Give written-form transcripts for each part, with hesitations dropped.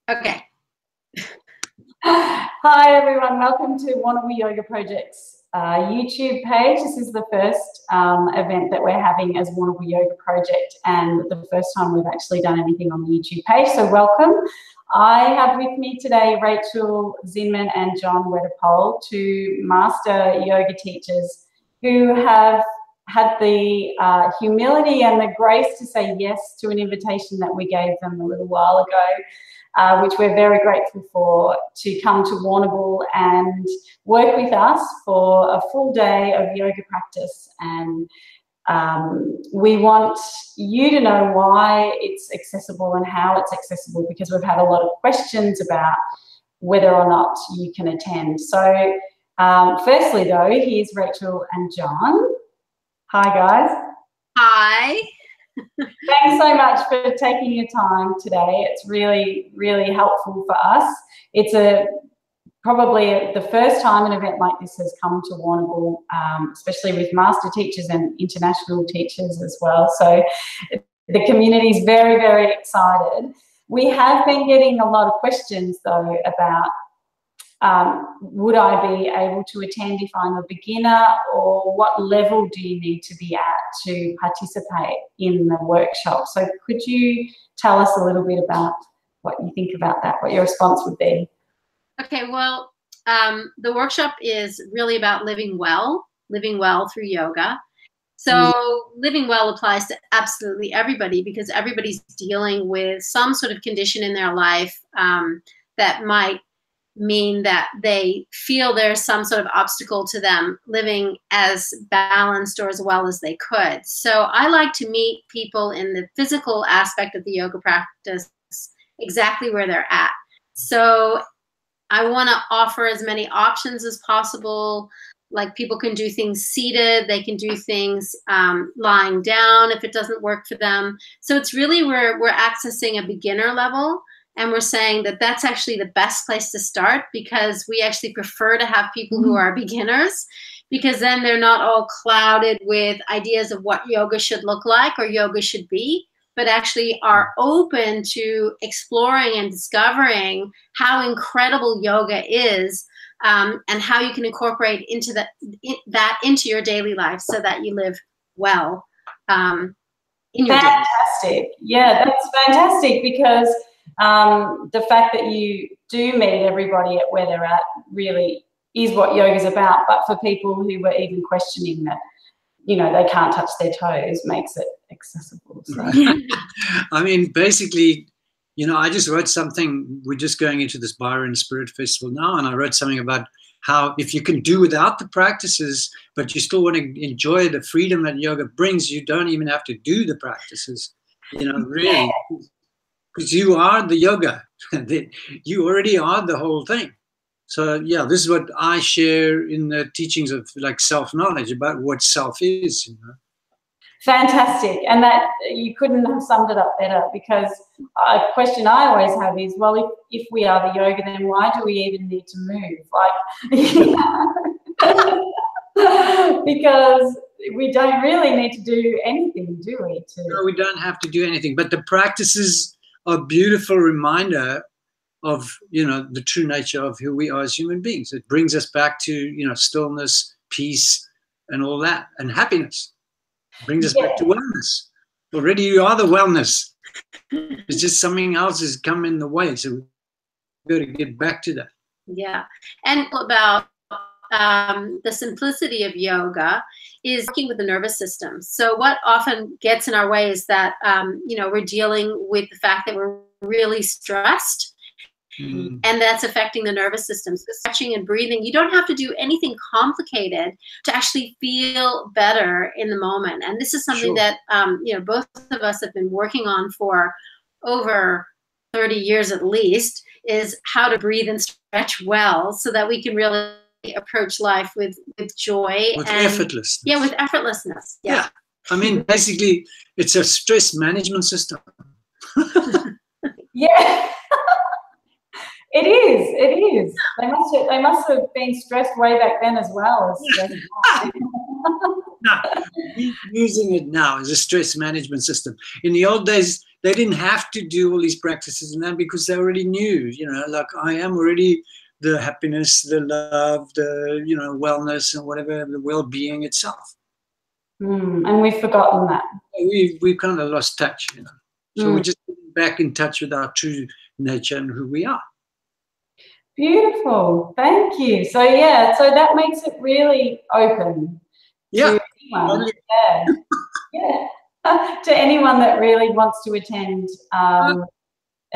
Okay. Hi everyone, welcome to Weddepohl Yoga Project's YouTube page. This is the first event that we're having as Weddepohl Yoga Project and the first time we've actually done anything on the YouTube page, so welcome. I have with me today Rachel Zinman and John Weddepohl, two master yoga teachers who have had the humility and the grace to say yes to an invitation that we gave them a little while ago, which we're very grateful for, to come to Weddepohl and work with us for a full day of yoga practice. And we want you to know why it's accessible and how it's accessible, because we've had a lot of questions about whether or not you can attend. So firstly though, here's Rachel and John. Hi guys. Hi. Thanks so much for taking your time today. It's really, really helpful for us. It's probably the first time an event like this has come to Weddepohl, especially with master teachers and international teachers as well. So the community is very, very excited. We have been getting a lot of questions though about would I be able to attend if I'm a beginner, or what level do you need to be at to participate in the workshop? So could you tell us a little bit about what you think about that, what your response would be? Okay, well, the workshop is really about living well through yoga. So living well applies to absolutely everybody, because everybody's dealing with some sort of condition in their life that might mean that they feel there's some sort of obstacle to them living as balanced or as well as they could. So I like to meet people in the physical aspect of the yoga practice exactly where they're at. So I want to offer as many options as possible. Like, people can do things seated, they can do things lying down if it doesn't work for them. So it's really where we're accessing a beginner level. And we're saying that that's actually the best place to start, because we actually prefer to have people who are beginners, because then they're not all clouded with ideas of what yoga should look like or yoga should be, but actually are open to exploring and discovering how incredible yoga is, and how you can incorporate into that into your daily life so that you live well in your day. Fantastic. Yeah, that's fantastic, because the fact that you do meet everybody at where they're at really is what yoga's about. But for people who were even questioning that, you know, they can't touch their toes, makes it accessible. So. I mean, basically, you know, I just wrote something. We're just going into this Byron Spirit Festival now, and I wrote something about how if you can do without the practices, but you still want to enjoy the freedom that yoga brings, you don't even have to do the practices, you know, really. Because you are the yoga. You already are the whole thing. So, yeah, this is what I share in the teachings of, like, self-knowledge about what self is, you know. Fantastic. And that, you couldn't have summed it up better, because a question I always have is, well, if we are the yoga, then why do we even need to move? Like, because we don't really need to do anything, do we? No, we don't have to do anything. But the practices are a beautiful reminder of, you know, the true nature of who we are as human beings. It brings us back to, you know, stillness, peace, and all that, and happiness. It brings us back to wellness. Already you are the wellness. It's just something else has come in the way, so we've got to get back to that. Yeah, and about the simplicity of yoga is working with the nervous system. So what often gets in our way is that, you know, we're dealing with the fact that we're really stressed, and that's affecting the nervous system. So stretching and breathing, you don't have to do anything complicated to actually feel better in the moment. And this is something that, you know, both of us have been working on for over 30 years at least, is how to breathe and stretch well so that we can really approach life with joy, with and effortlessness. Yeah, with effortlessness. Yeah. I mean, basically, it's a stress management system. Yeah. It is. It is. They must have been stressed way back then as well. No, we're using it now as a stress management system. In the old days, they didn't have to do all these practices and that because they already knew, like I am already the happiness, the love, the, wellness and whatever, the well-being itself. And we've forgotten that. We've kind of lost touch, So we're just getting back in touch with our true nature and who we are. Beautiful. Thank you. So, yeah, so that makes it really open to anyone. To anyone that really wants to attend.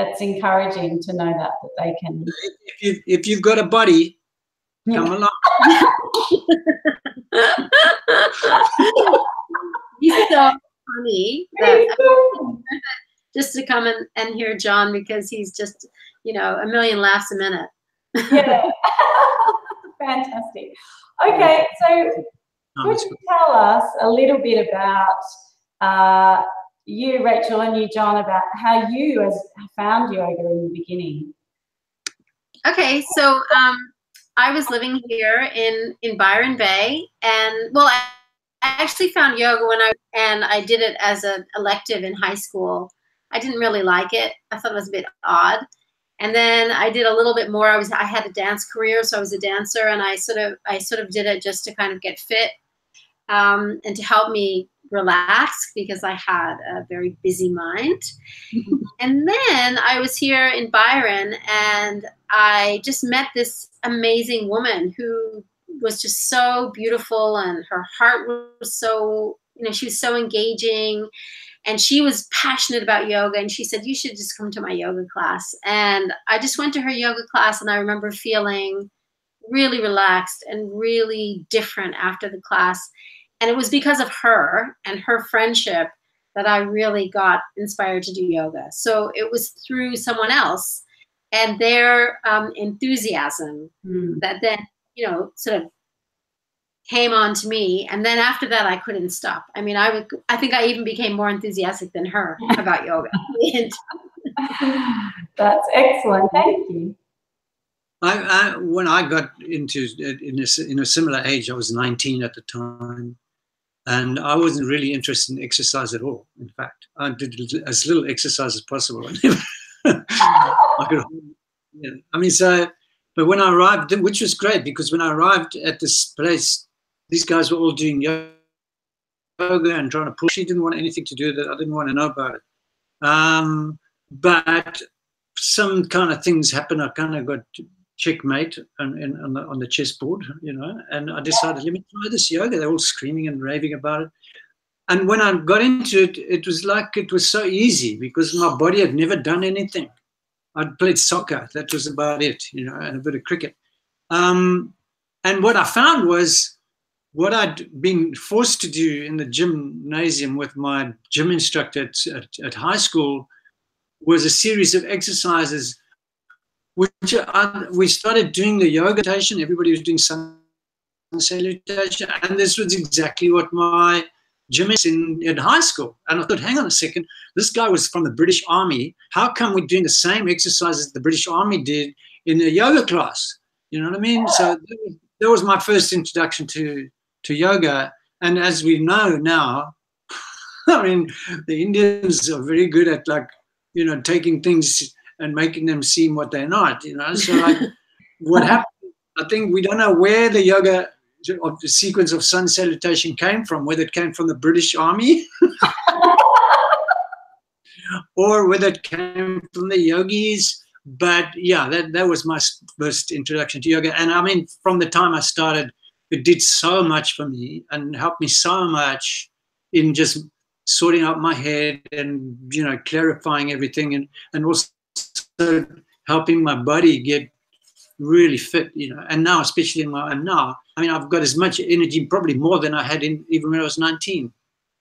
It's encouraging to know that they can. If you've got a body, come along. He's so funny that just to come and hear John, because he's just, a million laughs a minute. Yeah. Fantastic. Okay, so could you tell us a little bit about you, Rachel, and you, John, about how you found yoga in the beginning? Okay, so I was living here in Byron Bay, and well, I actually found yoga and I did it as an elective in high school. I didn't really like it. I thought it was a bit odd. And then I did a little bit more. I had a dance career, so I was a dancer, and I sort of did it just to kind of get fit and to help me relax because I had a very busy mind. And then I was here in Byron, and I just met this amazing woman who was just so beautiful, and her heart was so, she was so engaging. And she was passionate about yoga, and she said, you should just come to my yoga class. And I just went to her yoga class, and I remember feeling really relaxed and really different after the class. And it was because of her and her friendship that I really got inspired to do yoga. So it was through someone else and their enthusiasm that then, sort of came on to me. And then after that, I couldn't stop. I mean, I think I even became more enthusiastic than her about yoga. That's excellent. Thank you. When I got into in a similar age, I was 19 at the time, and I wasn't really interested in exercise at all. In fact, I did as little exercise as possible. But when I arrived, which was great, because when I arrived at this place, these guys were all doing yoga and trying to push. She didn't want anything to do with it. I didn't want to know about it. But some kind of things happened. I kind of got checkmate on the chessboard, and I decided, let me try this yoga. They're all screaming and raving about it. And when I got into it, it was like it was so easy because my body had never done anything. I'd played soccer. That was about it, and a bit of cricket. And what I found was what I'd been forced to do in the gymnasium with my gym instructor at high school was a series of exercises which we started doing the yoga meditation. Everybody was doing sun salutation. And this was exactly what my gym is in high school. And I thought, hang on a second, this guy was from the British Army. How come we're doing the same exercises the British Army did in a yoga class? You know what I mean? So that was my first introduction to yoga. And as we know now, I mean, the Indians are very good at taking things and making them seem what they're not, So what happened, I think we don't know where the yoga of the sequence of sun salutation came from, whether it came from the British Army or whether it came from the yogis. But yeah, that was my first introduction to yoga. And I mean, from the time I started, it did so much for me and helped me so much in just sorting out my head and, clarifying everything and also helping my body get really fit, and now, especially I've got as much energy, probably more than I had even when I was 19.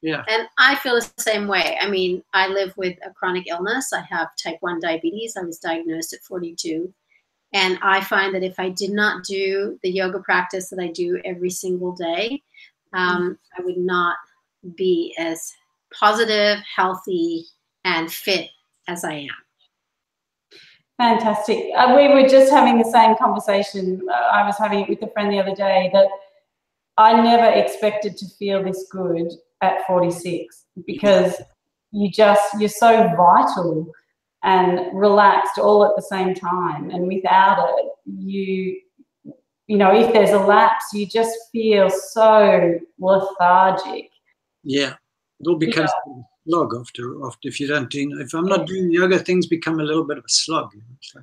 Yeah. And I feel the same way. I mean, I live with a chronic illness. I have type 1 diabetes. I was diagnosed at 42. And I find that if I did not do the yoga practice that I do every single day, I would not be as positive, healthy, and fit as I am. Fantastic. We were just having the same conversation. I was having it with a friend the other day that I never expected to feel this good at 46 because, you're so vital and relaxed all at the same time. And without it, you know, if there's a lapse, you just feel so lethargic. Yeah, it all becomes a slog after if you don't do. If I'm not doing yoga, things become a little bit of a slog. You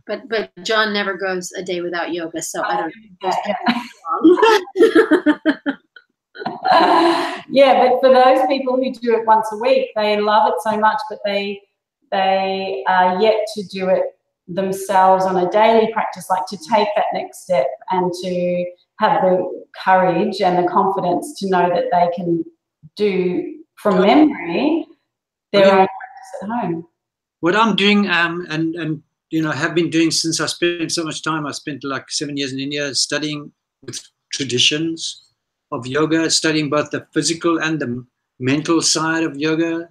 know? But John never goes a day without yoga, so I don't know. Yeah, but for those people who do it once a week, they love it so much, but they are yet to do it themselves on a daily practice, like to take that next step and to have the courage and the confidence to know that they can do from memory their own practice at home. What I'm doing, and you know, have been doing since I spent so much time. I spent like 7 years in India studying with traditions of yoga, studying both the physical and the mental side of yoga,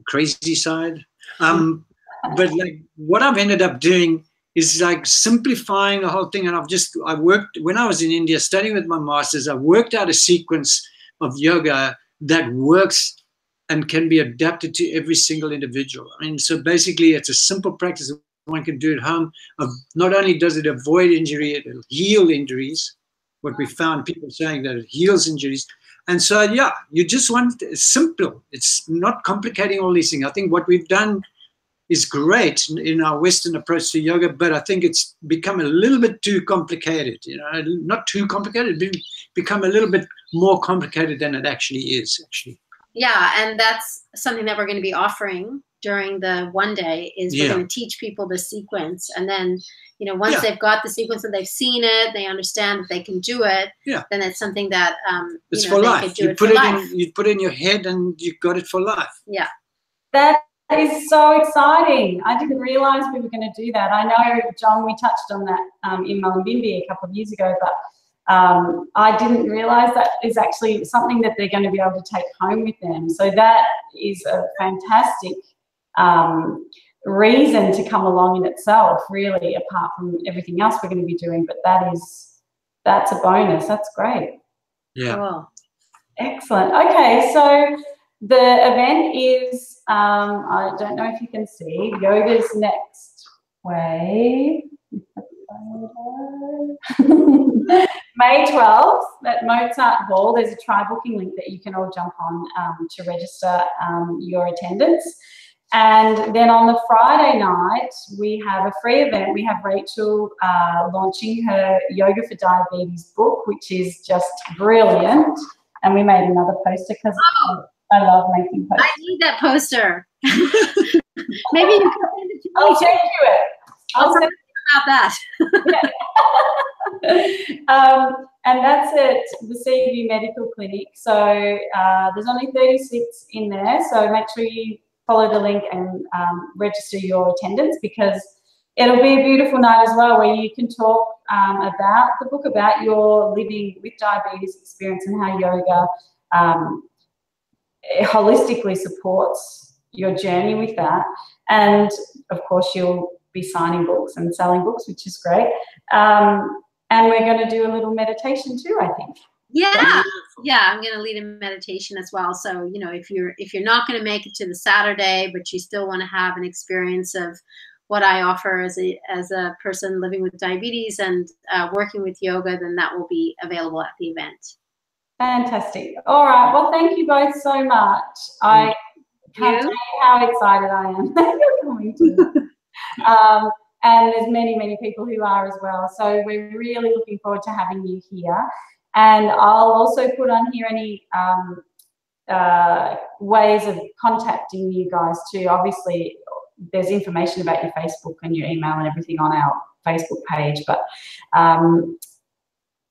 crazy side. But like what I've ended up doing is like simplifying the whole thing. And I worked, when I was in India studying with my masters, I worked out a sequence of yoga that works and can be adapted to every single individual. I mean, so basically it's a simple practice one can do at home. Not only does it avoid injury, it'll heal injuries. What we found, people saying that it heals injuries. And so, yeah, you just want simple. It's not complicating all these things. I think what we've done is great in our Western approach to yoga, but I think it's become a little bit too complicated. You know, not too complicated, but become a little bit more complicated than it actually is. Yeah, and that's something that we're going to be offering during the one day. Is we're going to teach people the sequence, and then, you know, once they've got the sequence and they've seen it, they understand that they can do it. Yeah. Then it's something that it's for life. You put it in your head, and you've got it for life. Yeah. That is so exciting. I didn't realize we were going to do that. I know, John, we touched on that in Mullumbimby a couple of years ago, but I didn't realize that is actually something that they're going to be able to take home with them. So that is a fantastic reason to come along in itself, really, apart from everything else we're going to be doing. But that's a bonus. That's great. Yeah. Cool. Excellent. Okay, so the event is, I don't know if you can see, Yoga's Next Wave. May 12th at Mozart Hall. There's a try booking link that you can all jump on to register your attendance. And then on the Friday night, we have a free event. We have Rachel launching her Yoga for Diabetes book, which is just brilliant. And we made another poster because I love making posters. I need that poster. Maybe you can send it to me. I'll send you it. I'll send about that. And that's at the CU Medical Clinic. So there's only 30 seats in there. So make sure you follow the link and register your attendance, because it'll be a beautiful night as well, where you can talk about the book, about your living with diabetes experience and how yoga holistically supports your journey with that. And of course, you'll be signing books and selling books, which is great. And we're going to do a little meditation too, I think. Yeah, I'm going to lead a meditation as well. So, you know, if you're not going to make it to the Saturday, but you still want to have an experience of what I offer as a person living with diabetes and working with yoga, then that will be available at the event. Fantastic. All right. Well, thank you both so much. I can't tell you how excited I am that you're coming to. And there's many, many people who are as well. So we're really looking forward to having you here. And I'll also put on here any ways of contacting you guys too. Obviously, there's information about your Facebook and your email and everything on our Facebook page. But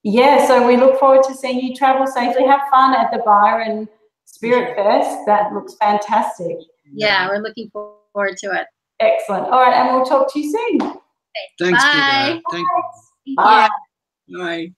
yeah, so we look forward to seeing you. Travel safely. Have fun at the Byron Spirit Fest. That looks fantastic. Yeah, we're looking forward to it. Excellent. All right, and we'll talk to you soon. Thanks, Bye. Thank you. Bye. Bye.